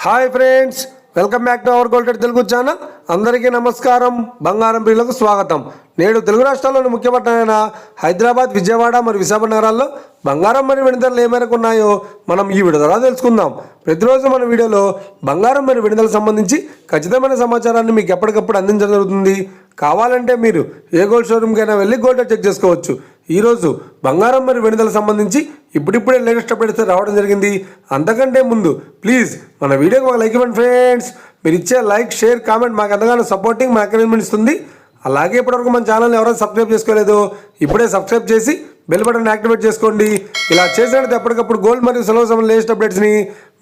Hi friends, welcome back to our gold Telugu channel. అందరికీ నమస్కారం. బంగారం ప్రియులకు స్వాగతం. నేడు తెలుగు రాష్ట్రాల్లోని ముఖ్య పట్టణమైన హైదరాబాద్, విజయవాడ మరియు విశాఖపట్నం నగరాల్లో బంగారం మరియు వెండి ధరలు ఏ మేరకు ఉన్నాయో మనం ఈ వీడియో ద్వారా తెలుసుకుందాం. ప్రతిరోజు మన వీడియోలో బంగారం మరియు వెండి ధరలకు సంబంధించి ఖచ్చితమైన సమాచారాన్ని మీకు ఎప్పటికప్పుడు అందించడం జరుగుతుంది. కావాలంటే మీరు ఏ గోల్డ్ షోరూమ్కైనా వెళ్ళి గోల్డ్ చెక్ చేసుకోవచ్చు. ఈరోజు బంగారం మరియు వెండి ధరలకు సంబంధించి ఇప్పుడిప్పుడే లేటెస్ట్ అప్డేట్స్ రావడం జరిగింది. అంతకంటే ముందు ప్లీజ్ మన వీడియోకి ఒక లైక్ ఇవ్వండి ఫ్రెండ్స్. మీరు ఇచ్చే లైక్, షేర్, కామెంట్ మాకు ఎంతగానో సపోర్టింగ్, మా ఎంకరేజ్మెంట్ ఇస్తుంది. అలాగే ఇప్పటివరకు మన ఛానల్ని ఎవరైనా సబ్స్క్రైబ్ చేసుకోలేదో ఇప్పుడే సబ్స్క్రైబ్ చేసి బెల్ బటన్ యాక్టివేట్ చేసుకోండి. ఇలా చేసినట్టు ఎప్పటికప్పుడు గోల్డ్ మరియు సిల్వర్ సంబంధించిన లేటెస్ట్ అప్డేట్స్ని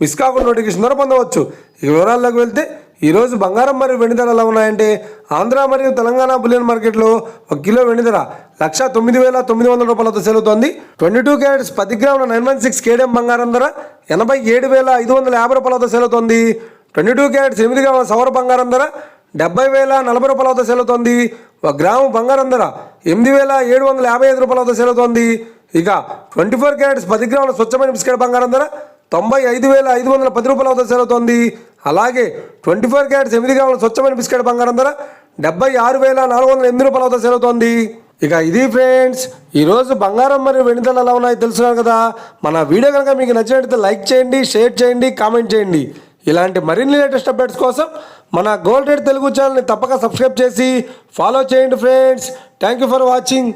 మిస్ కాకుండా నోటిఫికేషన్ ద్వారా పొందవచ్చు. ఇక వివరాల్లోకి వెళ్తే ఈరోజు బంగారం మరియు వెండి ధరలు ఎలా ఉన్నాయంటే, ఆంధ్ర మరియు తెలంగాణ బులియన్ మార్కెట్లో 1 కిలో వెండి ధర 1,09,900 రూపాయలతో సేల్ అవుతోంది. 22 క్యారెట్స్ 10 గ్రాముల 916 కేడిఎం బంగారం ధర 87,550 రూపాయలతో సేల్ అవుతోంది. 22 క్యారెట్స్ 8 గ్రాముల సవర బంగారం ధర 70,040 రూపాయలతో సేల్ అవుతోంది. 1 గ్రాము బంగారం ధర 8,755 రూపాయలతో సేల్ అవుతోంది. ఇక 24 క్యారెట్స్ 10 గ్రాముల స్వచ్ఛమైన బిస్కెట్ బంగారం ధర 95,510 రూపాయలతో సేల్ అవుతోంది. అలాగే 24 క్యారెట్స్ 8 గ్రాముల స్వచ్ఛమైన బిస్కెట్ బంగారం ధర 76,408 రూపాయలతో సేల్ అవుతోంది. ఇక ఇది ఫ్రెండ్స్, ఈరోజు బంగారం మరియు వెండి ధరలు ఎలా ఉన్నాయో తెలుసుకున్నారు కదా. మన వీడియో కనుక మీకు నచ్చినట్లయితే లైక్ చేయండి, షేర్ చేయండి, కామెంట్ చేయండి. ఇలాంటి మరిన్ని లేటెస్ట్ అప్డేట్స్ కోసం మన గోల్డ్ రేట్ తెలుగు ఛానల్ని తప్పక సబ్స్క్రైబ్ చేసి ఫాలో చేయండి friends. Thank you for watching.